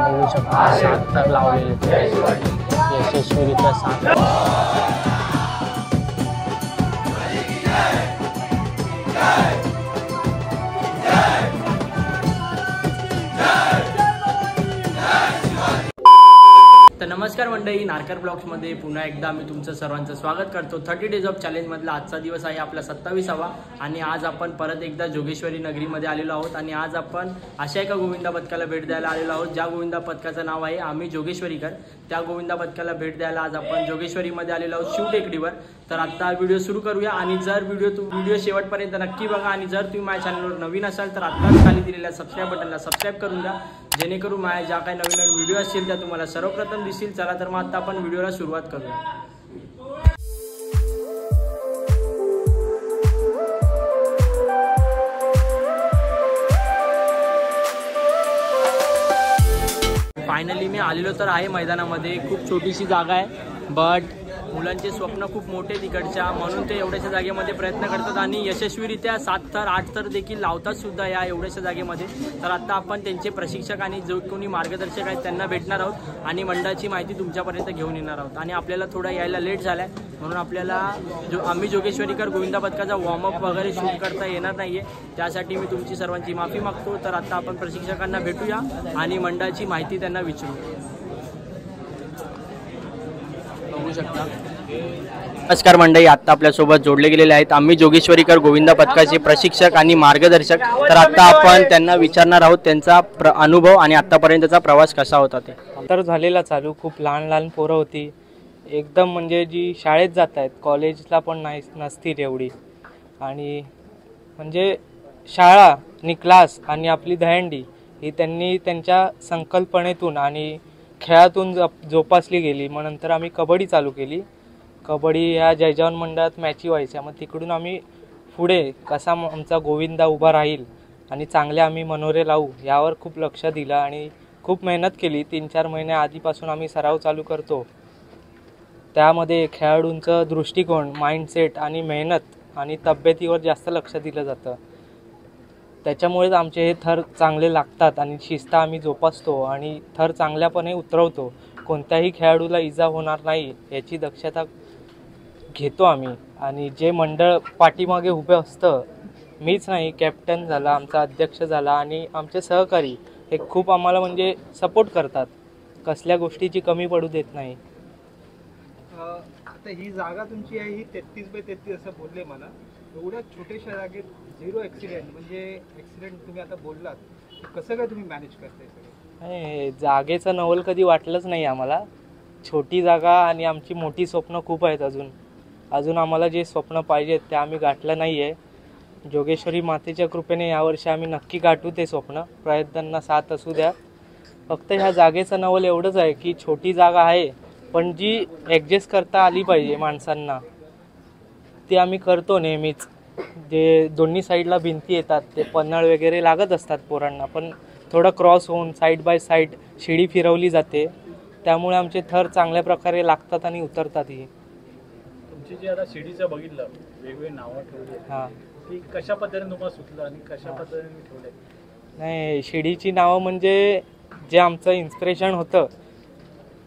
बघू शकता 7 थर लावलेले यशस्वीरित्या 7. तर नमस्कार मंडळी, नारकर ब्लॉग्समध्ये पुन्हा एकदा मी तुमचं सर्वांचं स्वागत करतो. 30 डेज ऑफ चॅलेंजमधला आजचा दिवस आहे आपला 27वा आणि आज आपण परत एकदा जोगेश्वरी नगरीमध्ये आलेलो आहोत आणि आज आपण अशा एका गोविंदा पथकाला भेट द्यायला आलेलो आहोत ज्या गोविंदा पथकाचं नाव आहे आम्ही जोगेश्वरीकर. त्या गोविंदा पथकाला भेट द्यायला आज आपण जोगेश्वरीमध्ये आलेलो आहोत शिव टेकडीवर. तर आता व्हिडिओ सुरू करूया आणि जर व्हिडिओ शेवटपर्यंत नक्की बघा आणि जर तुम्ही माझ्या चॅनलवर नवीन असाल तर आत्ताच खाली दिलेल्या सबस्क्राईब बटनला सबस्क्राईब करून द्या, जेणेकरून माझ्या ज्या काही नवीन नवीन व्हिडिओ असतील त्या तुम्हाला सर्वप्रथम दिसतील. चला तर मग आता आपण व्हिडिओला सुरुवात करूया. फायनली मी आलेलो तर आहे मैदानामध्ये. खूप छोटीशी जागा आहे बट मुलांचे स्वप्न खूप मोठे तिकडच्या, म्हणून ते एवढ्याशा जागेमध्ये प्रयत्न करतात आणि यशस्वीरित्या 7 थर 8 थर देखील लावतात सुद्धा या एवढ्याशा जागेमध्ये. तर आता आपण त्यांचे प्रशिक्षक आणि जो कोणी मार्गदर्शक आहेत त्यांना भेटणार आहोत आणि मंडळाची माहिती तुमच्यापर्यंत घेऊन येणार आहोत. आणि आपल्याला थोडा यायला लेट झाला आहे म्हणून आपल्याला आम्ही जोगेश्वरीकर गोविंदा पथकाचा वॉर्मअप वगैरे शूट करता येणार नाही आहे, त्यासाठी मी तुमची सर्वांची माफी मागतो. तर आता आपण प्रशिक्षकांना भेटूया आणि मंडळाची माहिती त्यांना विचारू. बघू शकता. नमस्कार मंडळी, आता आपल्यासोबत जोडले गेलेले आहेत आम्ही जोगेश्वरीकर गोविंदा पथकाचे प्रशिक्षक आणि मार्गदर्शक. तर आता आपण त्यांना विचारणार आहोत त्यांचा अनुभव आणि आतापर्यंतचा प्रवास कसा होता ते. तर झालेला चालू. खूप लहान लहान पोरं होती एकदम, म्हणजे जी शाळेत जात आहेत, कॉलेजला पण नसतील एवढी. आणि म्हणजे शाळा आणि क्लास आणि आपली दहीहंडी ही त्यांनी त्यांच्या संकल्पनेतून आणि खेळातून जोपासली गेली. मग नंतर आम्ही कबड्डी चालू केली. कबड्डी ह्या जयजवान मंडळात मॅची व्हायच्या, मग तिकडून आम्ही पुढे कसा आमचा गोविंदा उभा राहील आणि चांगले आम्ही मनोरे लावू यावर खूप लक्ष दिलं आणि खूप मेहनत केली. 3-4 महिने आधीपासून आम्ही सराव चालू करतो. त्यामध्ये खेळाडूंचं दृष्टिकोन, माइंडसेट आणि मेहनत आणि तब्येतीवर जास्त लक्ष दिलं जातं. त्याच्यामुळेच आमचे हे थर चांगले लागतात आणि शिस्त आम्ही जोपासतो आणि थर चांगल्यापणे उतरवतो. कोणत्याही खेळाडूला इजा होणार नाही याची दक्षता घेतो आम्ही. आणि जे मंडळ पाठीमागे उभे असतं, मीच नाही, कॅप्टन झाला, आमचा अध्यक्ष झाला आणि आमचे सहकारी हे खूप आम्हाला म्हणजे सपोर्ट करतात. कसल्या गोष्टीची कमी पडू देत नाही. आता ही जागा तुमची आहे, ही 33x33 असं बोलले मला. एवढ्या छोट्याशा जागेत 0 ॲक्सिडेंट, म्हणजे ॲक्सिडेंट तुम्ही आता बोललात, कसं काय तुम्ही मॅनेज करताय सगळं? जागेचं नवल कधी वाटलंच नाही आम्हाला. छोटी जागा आणि आमची मोठी स्वप्न खूप आहेत. अजून आम्हाला जे स्वप्न पाहिजेत ते आम्ही गाठलं नाही आहे. जोगेश्वरी मातेच्या कृपेने यावर्षी आम्ही नक्की गाठू ते स्वप्न. प्रयत्नांना साथ असू द्या. फक्त ह्या जागेचं नवल एवढंच आहे की छोटी जागा आहे पण जी ॲडजस्ट करता आली पाहिजे माणसांना, ते आम्ही करतो नेहमीच. जे दोन्ही साईडला भिंती येतात ते पन्हाळ वगैरे लागत असतात पोरांना, पण थोडं क्रॉस होऊन साईड बाय साईड शिडी फिरवली जाते. त्यामुळे आमचे थर चांगल्या प्रकारे लागतात आणि उतरतातही. तुमची जी आता शिडीचं बघितलं, वेगवेगळी नावं ठेवली, हां, ती कशा पद्धतीने तुम्हाला सुचलं आणि कशा पद्धतीने ठेवले? नाही, शिडीची नावं म्हणजे जे आमचं इन्स्पिरेशन होतं,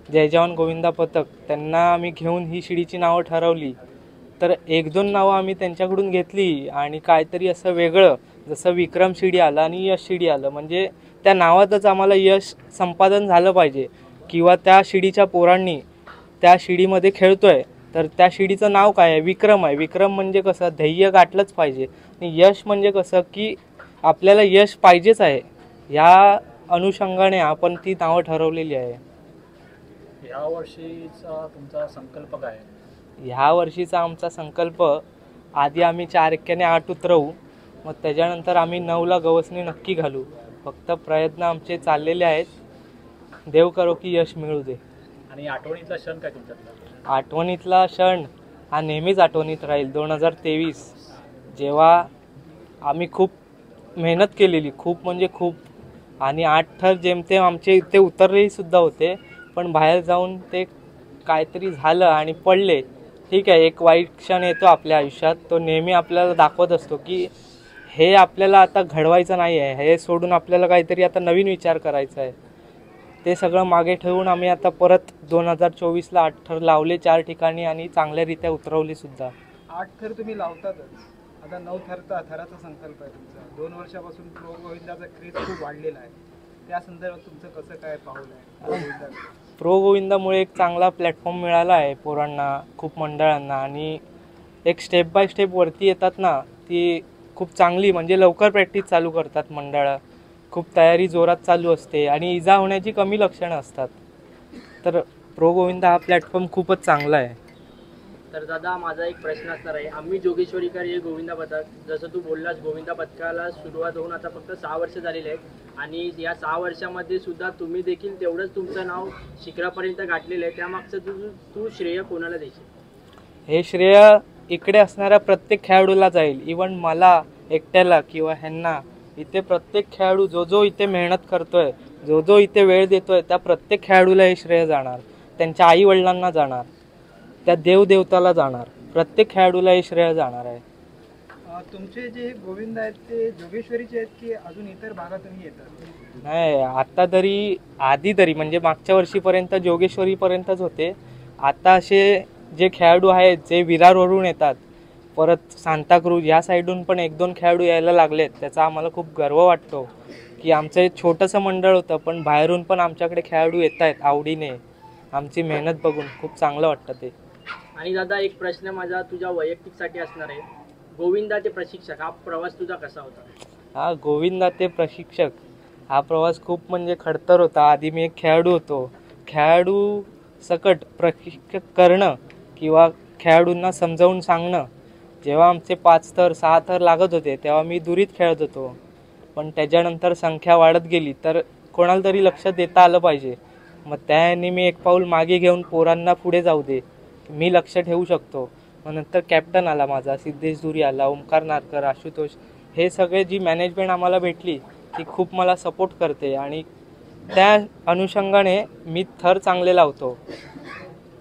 जयजवान गोविंदा पथक, त्यांना आम्ही घेऊन ही शिडीची नावं ठरवली. तर 1-2 नावं आम्ही त्यांच्याकडून घेतली आणि काहीतरी असं वेगळं, जसं विक्रम शिडी आलं आणि यश शिडी आलं, म्हणजे त्या नावातच आम्हाला यश संपादन झालं पाहिजे किंवा त्या शिडीच्या पोरांनी त्या शिडीमध्ये खेळतोय तर त्या शिडीचं नाव काय आहे? विक्रम आहे. विक्रम म्हणजे कसं, ध्येय गाठलंच पाहिजे. आणि यश म्हणजे कसं की आपल्याला यश पाहिजेच आहे. या अनुषंगाने आपण ती नावं ठरवलेली आहे. या वर्षीचा तुमचा संकल्प काय आहे? ह्या वर्षीचा आमचा संकल्प, आधी आम्ही 4 एक्क्याने 8 उतरवू, मग त्याच्यानंतर आम्ही 9ला गवसणी नक्की घालू. फक्त प्रयत्न आमचे चाललेले आहेत. देव करो की यश मिळू दे. आणि आठवणीतला क्षण काय तुमच्यातला? आठवणीतला क्षण हा नेहमीच आठवणीत राहील. 2023 जेव्हा आम्ही खूप मेहनत केलेली, खूप म्हणजे खूप, आणि 8 थर जेमतेम आमचे इथे उतरलेही सुद्धा होते, पण बाहेर जाऊन ते काहीतरी झालं आणि पडले. ठीक आहे, एक वाईट क्षण येतो आपल्या आयुष्यात, तो नेहमी आपल्याला दाखवत असतो की हे आपल्याला आता घडवायचं नाही आहे, हे सोडून आपल्याला काहीतरी आता नवीन विचार करायचा आहे. ते सगळं मागे ठेवून आम्ही आता परत 2024ला 8 थर लावले 4 ठिकाणी आणि चांगल्यारीत्या उतरवली सुद्धा. 8 थर तुम्ही लावतातच, आता 9 थराचा संकल्प आहे तुमचा. 2 वर्षापासून प्रो गोविंदाचा क्रेज खूप वाढलेला आहे, त्या संदर्भात तुमचं कसं काय पाऊल आहे? प्रो गोविंदामुळे एक चांगला प्लॅटफॉर्म मिळाला आहे पोरांना, खूप मंडळांना, आणि एक स्टेप बाय स्टेप वरती येतात ना, ती खूप चांगली, म्हणजे लवकर प्रॅक्टिस चालू करतात मंडळं, खूप तयारी जोरात चालू असते आणि इजा होण्याची कमी लक्षणं असतात. तर प्रो गोविंदा हा प्लॅटफॉर्म खूपच चांगला आहे. तर दादा माझा एक प्रश्न असणार आहे, आम्ही जोगेश्वरीकर हे गोविंदा पथक, जसं तू बोललास गोविंदा पथकाला सुरुवात होऊन आता फक्त 6 वर्ष झालेले आहेत आणि या 6 वर्षामध्ये सुद्धा तुम्ही देखील तेवढंच तुमचं नाव शिखरापर्यंत गाठलेलं आहे. त्यामागचं तू श्रेय कोणाला देशील? हे श्रेय इकडे असणाऱ्या प्रत्येक खेळाडूला जाईल. इवन मला एकट्याला किंवा ह्यांना, इथे प्रत्येक खेळाडू जो इथे मेहनत करतोय, जो इथे वेळ देतोय, त्या प्रत्येक खेळाडूला हे श्रेय जाणार, त्यांच्या आई वडिलांना जाणार, त्या देवदेवताला जाणार, प्रत्येक खेळाडूला हे श्रेय जाणार आहे. तुमचे जे गोविंद आहेत ते जोगेश्वरीचे आहेत की अजून इतर भागातूनही येतात? नाही, आता तरी आधी तरी म्हणजे मागच्या वर्षीपर्यंत जोगेश्वरीपर्यंतच होते. आता असे जे खेळाडू आहेत जे विरारवरून येतात, परत सांताक्रूज या साईडून पण 1-2 खेळाडू यायला लागलेत. त्याचा आम्हाला खूप गर्व वाटतो की आमचं एक छोटंसं मंडळ होतं पण बाहेरून पण आमच्याकडे खेळाडू येत आहेत आवडीने. आमची मेहनत बघून खूप चांगलं वाटतं ते. आणि दादा एक प्रश्न माझा तुझ्या वैयक्तिकसाठी असणार आहे, गोविंदा ते प्रशिक्षक हा प्रवास तुझा कसा होता? हा गोविंदा ते प्रशिक्षक हा प्रवास खूप म्हणजे खडतर होता. आधी मी एक खेळाडू होतो. खेळाडू सकट प्रशिक्षक करणं किंवा खेळाडूंना समजावून सांगणं, जेव्हा आमचे 5 थर 6 थर लागत होते तेव्हा मी दुरीत खेळत होतो. पण त्याच्यानंतर संख्या वाढत गेली तर कोणाला तरी लक्ष देता आलं पाहिजे. मग त्याने मी एक पाऊल मागे घेऊन पोरांना पुढे जाऊ दे, मी लक्ष ठेवू शकतो. मग नंतर कॅप्टन आला माझा, सिद्धेश धुरी आला, ओमकार नारकर, आशुतोष, हे सगळे जी मॅनेजमेंट आम्हाला भेटली ती खूप मला सपोर्ट करते आणि त्या अनुषंगाने मी थर चांगले लावतो.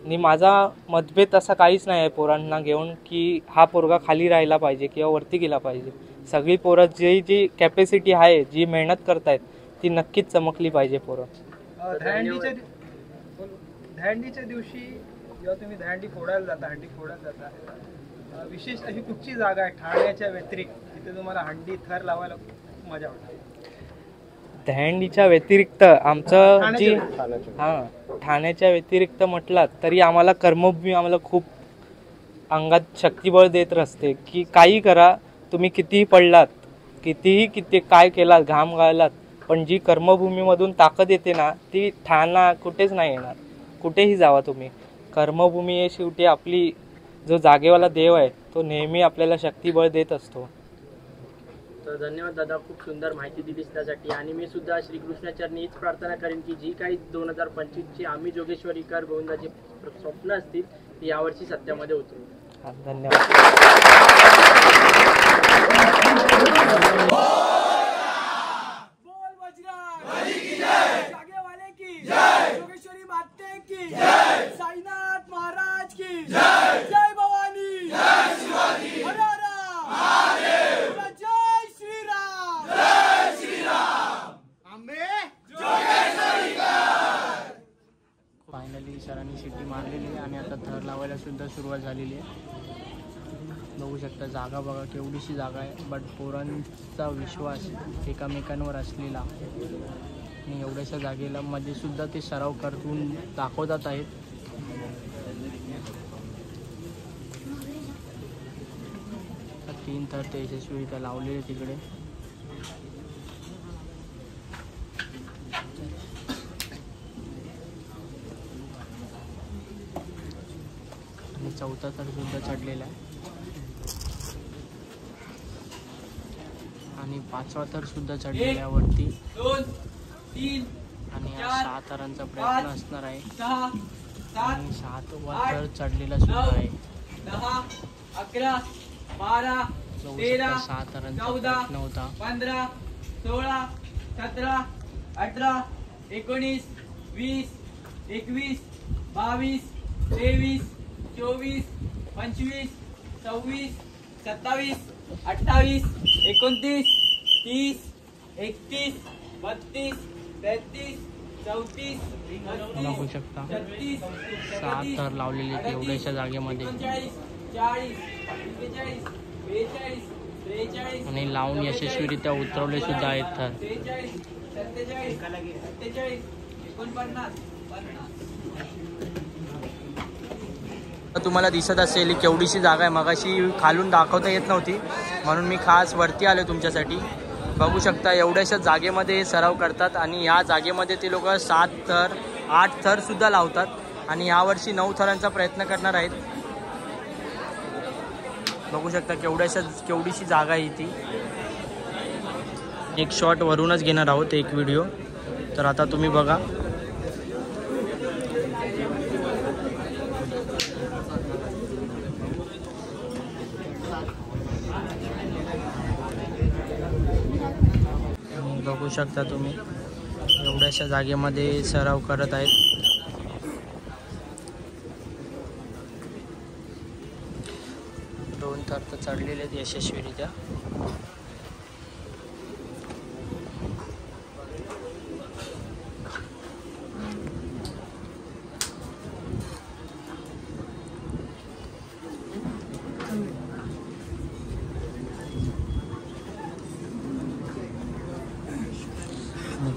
आणि माझा मतभेद असा काहीच नाही आहे पोरांना घेऊन की हा पोरगा खाली राहिला पाहिजे किंवा वरती गेला पाहिजे. सगळी पोरं जी कॅपॅसिटी आहे, जी मेहनत करतायत ती नक्कीच चमकली पाहिजे पोरं. दहीहंडीच्या दिवशी जेव्हा तुम्ही दहीहंडी फोडायला जाता, हंडी फोडायला जाता, विशेष अशी कुठची जागा आहे ठाण्याच्या व्यतिरिक्त तिथे तुम्हाला हंडी थर लावायला खूप मजा वाटते? दहीहंडीच्या व्यतिरिक्त आमचं जी ठाण्याच्या व्यतिरिक्त म्हटलात तरी आम्हाला कर्मभूमी आम्हाला खूप अंगात शक्तिबळ देत असते की काही करा, तुम्ही कितीही पडलात, किती काय केलात, घाम गाळलात, पण जी कर्मभूमीमधून ताकद येते ना ती ठाणा कुठेच नाही येणार. कुठेही जावा तुम्ही, कर्मभूमी हे शेवटी आपली जो जागेवाला देव आहे तो नेहमी आपल्याला शक्तिबळ देत असतो. तर धन्यवाद दादा, खूप सुंदर माहिती दिलीस त्यासाठी. आणि मी सुद्धा श्रीकृष्णाचरणी हीच प्रार्थना करेन की जी काही 2025ची आम्ही जोगेश्वरीकर गोविंदाची स्वप्न असतील ती यावर्षी सत्यामध्ये उतरू. धन्यवाद. साईनाथ महाराज की जय भवानी, जय शिवाजी, हर हर महादेव, जय श्रीराम, जय श्रीराम, आंबे जोगेश्वरीकर. फायनली सरांनी शिट्टी मारलेली आहे आणि आता थर लावायला सुद्धा सुरुवात झालेली आहे. बघू शकता जागा बघा केवढीशी जागा आहे, बट पोरांचा विश्वास एकामेकांवर असलेला आणि एवढ्याशा जागेला मध्ये सुद्धा ते सराव करून दाखवतात आहेत. तीन थर ते यशस्वीरित्या लावलेले तिकडे. आणि चौथा थर सुद्धा चढलेला आहे आणि 5वा थर सुद्धा चढलेला आहे वरती. 2, 3 आणि हा 6 थरांचा प्रयत्न असणार आहे आणि 7वा थर चढलेला सुद्धा आहे. 10, 11, 12, 13, 6 थरांचा प्रयत्न होता. 15, 16, 17, 18, 19, 20, 21, 22, 23, 24, 25, 26, 27, 28, 29, 30, 31, 32, 33, 34, बघू शकता 7 थर लावलेले आहेत एवढ्याशा जागेमध्ये. 40, 41, 42, 43, आणि लावून यशस्वीरित्या उतरवले सुद्धा आहेत थर. 43, 47, 48, 49, 50. तुम्हाला दिसत असेल केवढीशी जागा आहे. मगाशी खालून दाखवता येत नव्हती म्हणून मी खास वरती आलो तुमच्यासाठी. बघू शकता एवढ्याशा जागेमध्ये सराव करतात आणि ह्या जागेमध्ये ते लोक 7 थर 8 थर सुद्धा लावतात आणि यावर्षी 9 थरांचा प्रयत्न करणार आहेत. बघू शकता केवढीशी जागा आहे ती. एक शॉट वरूनच घेणार आहोत एक व्हिडिओ. तर आता तुम्ही बघा. बघू शकता तुम्ही एवढ्याशा जागेमध्ये सराव करत आहेत. दोन थर तर चढलेले आहेत यशस्वीरित्या.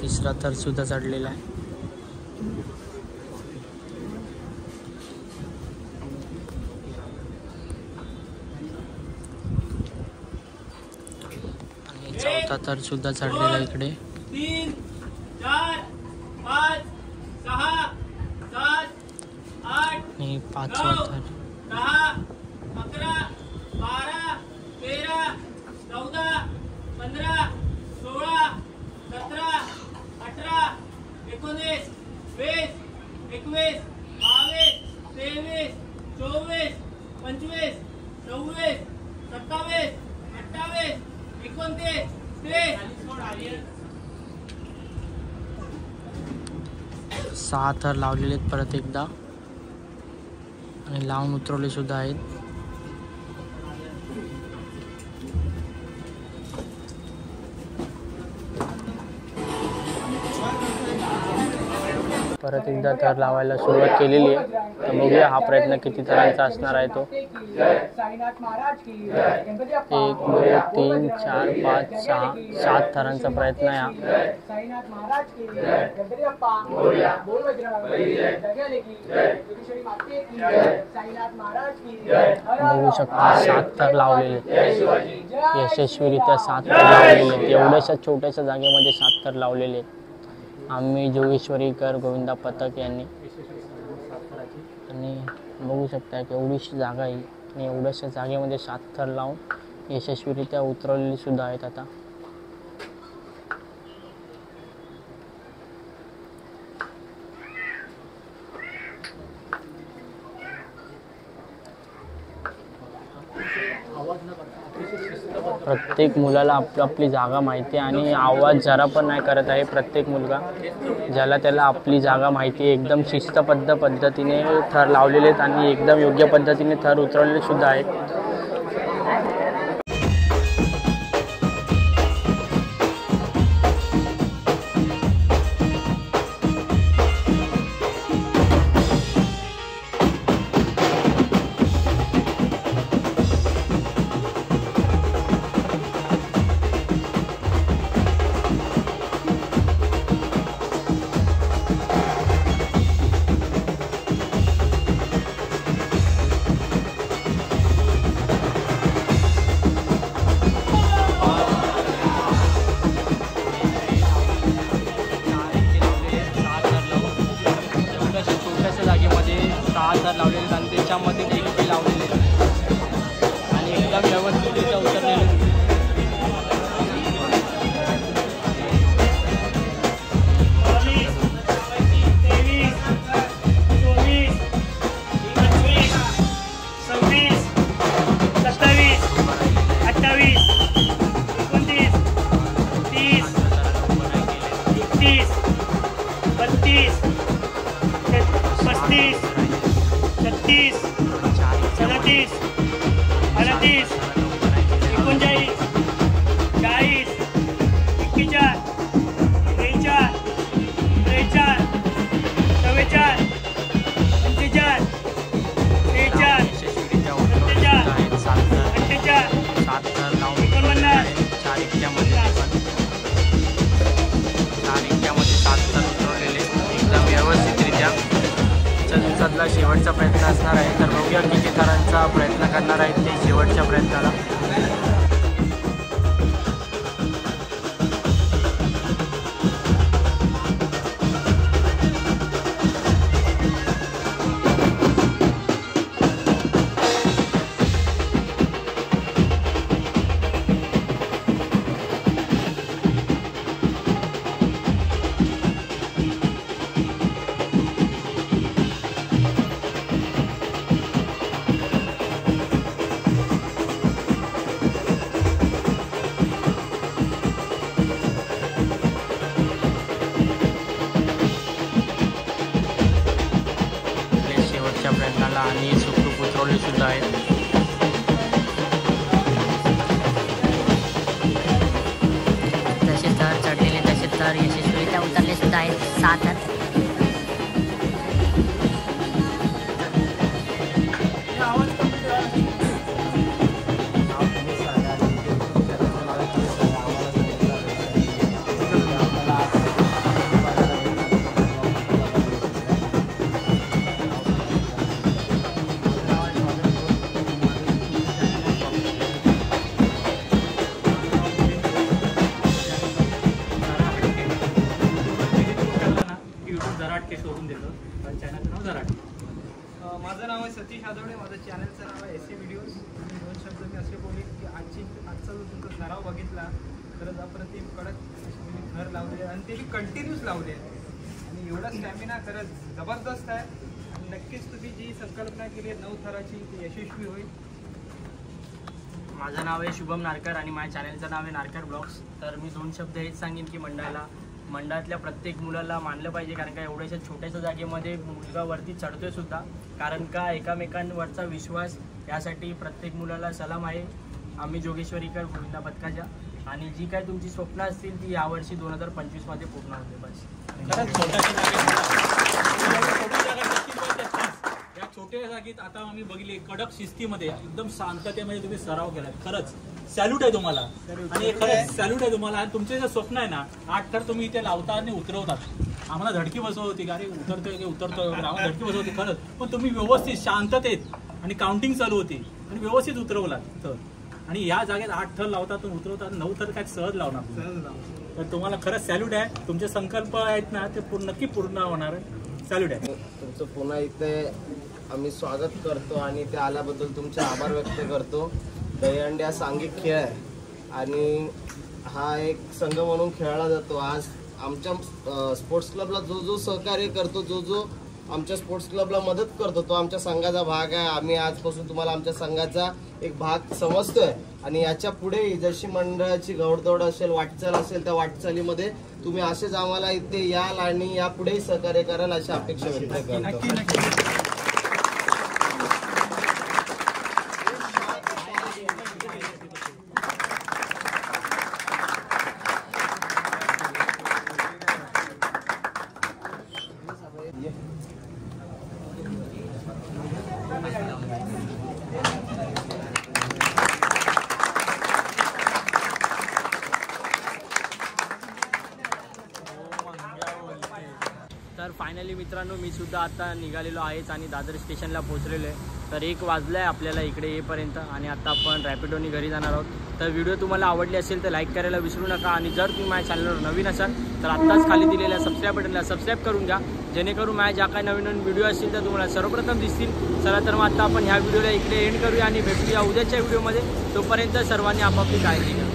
तिसरा थर सुद्धा चढलेला आहे. आणि चौथा थर सुद्धा चढलेला आहे इकडे. 3, 4, 5, 6, 7, 8, आणि 5वा थर. 10, 11, 12, 13, 14, 15, 16, 17, 18, 19, 20, 21, 22, 23, 24, 25, 26, 27, 28, 29, 30. 6 थर लावलेले आहेत परत एकदा आणि लावून उतरवले सुद्धा आहेत. परत एकदा थर लावायला सुरुवात केलेली आहे. तर बघूया हा प्रयत्न किती थरांचा असणार आहे तो. 1, 2, 3, 4, 5, 6, 7 थरांचा प्रयत्न आहे हा. बघू शकता 7 थर लावलेले यशस्वीरित्या. 7 थर लावलेले आहेत एवढ्याशा छोट्याशा जागेमध्ये 7 थर लावलेले आहेत. आम्ही जोगेश्वरीकर गोविंदा पथक यांनी. आणि बघू शकता की एवढीशी जागा आहे आणि एवढ्याशा जागेमध्ये 7 थर लावून यशस्वीरित्या उतरवलेली सुद्धा आहेत. आता प्रत्येक मुलाला आपली जागा माहिती आहे आणि आवाज जरा पण नाही करत आहे. प्रत्येक मुलगा ज्याला त्याला आपली जागा माहिती आहे. एकदम शिस्तबद्ध पद्धतीने थर लावलेले आहेत आणि एकदम योग्य पद्धतीने थर उतरवलेले सुद्धा आहेत. असणार आहे. तर बघूया किती थरांचा प्रयत्न करणार आहेत ते शेवटच्या प्रयत्नाला. प्रयत्नाला आणि सुखरूप उतरवले सुद्धा आहेत. तसे तर चढलेले तसे तर यशस्वीरित्या उतरले सुद्धा आहेत 6 थर. माझं नाव आहे सतीश आदवडे. माझं चॅनलचं नाव आहे एसी व्हिडिओज. दोन शब्द मी असे बोलेन की आजचा जो तुमचा सराव बघितला खरंच अप्रतिम कडक तुम्ही थर लावले आणि ते कंटिन्यूस लावले आणि एवढा स्टॅमिना खरंच जबरदस्त आहे. आणि नक्कीच तुम्ही जी संकल्पना केली आहे 9 थराची ती यशस्वी होईल. माझं नाव आहे शुभम नारकर आणि माझ्या चॅनलचं नाव आहे नारकर ब्लॉग्स. तर मी 2 शब्द हेच सांगेन की मंडळातल्या प्रत्येक मुलाला मानलं पाहिजे, कारण का एवढ्याशा छोट्याशा जागेमध्ये मुलगा वरती चढतोय सुद्धा, कारण का एकामेकांवरचा विश्वास यासाठी प्रत्येक मुलाला सलाम आहे. आम्ही जोगेश्वरीकर गोविंदा पथकाच्या आणि जी काय तुमची स्वप्न असतील ती यावर्षी 2025 मध्ये पूर्ण होते. बस या छोट्या जागेत आता आम्ही बघितले कडक शिस्तीमध्ये एकदम शांततेमध्ये तुम्ही सराव केलाय. खरंच सॅल्यूट आहे तुम्हाला आणि खरंच सॅल्यूट आहे तुम्हाला. आणि तुमचे जे स्वप्न आहे ना 8 थर तुम्ही इथे लावता आणि उतरवतात. आम्हाला धडकी बसवत होती का अरे उतरतोय आम्हाला धडकी बसवत होती खरंच, पण तुम्ही व्यवस्थित शांततेत आणि काउंटिंग चालू होती आणि व्यवस्थित उतरवलात तर. आणि या जागेत 8 थर लावतात आणि उतरवतात, 9 थर काय सहज लावणार. तर तुम्हाला खरंच सॅल्यूट आहे. तुमचे संकल्प आहेत ना ते नक्की पूर्ण होणार. सॅल्यूट आहे तुमचं. पुन्हा इथे आम्ही स्वागत करतो आणि ते आल्याबद्दल तुमचे आभार व्यक्त करतो. दहीहंडी हा सांघिक खेळ आहे आणि हा एक संघ म्हणून खेळला जातो. आज आमच्या स्पोर्ट्स क्लबला जो सहकार्य करतो, जो आमच्या स्पोर्ट्स क्लबला मदत करतो तो आमच्या संघाचा भाग आहे. आम्ही आजपासून तुम्हाला आमच्या संघाचा एक भाग समजतोय आणि याच्या पुढे जशी मंडळाची घौडदौड असेल, वाटचाल असेल, त्या वाटचालीमध्ये तुम्ही असेच आम्हाला इथे याल आणि यापुढेही सहकार्य कराल अशी अपेक्षा व्यक्त करतो. तर फायनली मित्रांनो मी सुद्धा आता निघालेलो आहेच आणि दादर स्टेशनला पोहोचलेलो आहे. तर 1 वाजला आहे आपल्याला इकडे येईपर्यंत आणि आता आपण रॅपिडोनी घरी जाणार आहोत. तर व्हिडिओ तुम्हाला आवडली असेल तर लाईक करायला विसरू नका आणि जर तुम्ही माझ्या चॅनलवर नवीन असाल तर आत्ताच खाली दिलेल्या सबस्क्राईब बटनला सबस्क्राईब करून घ्या, जेणेकरून माझ्या ज्या काही नवीन नवीन व्हिडिओ असतील तर तुम्हाला सर्वप्रथम दिसतील. चला तर मग आता आपण ह्या व्हिडिओला इकडे एंड करूया आणि भेटूया उद्याच्या व्हिडिओमध्ये. तोपर्यंत सर्वांनी आपापली काळजी घ्या.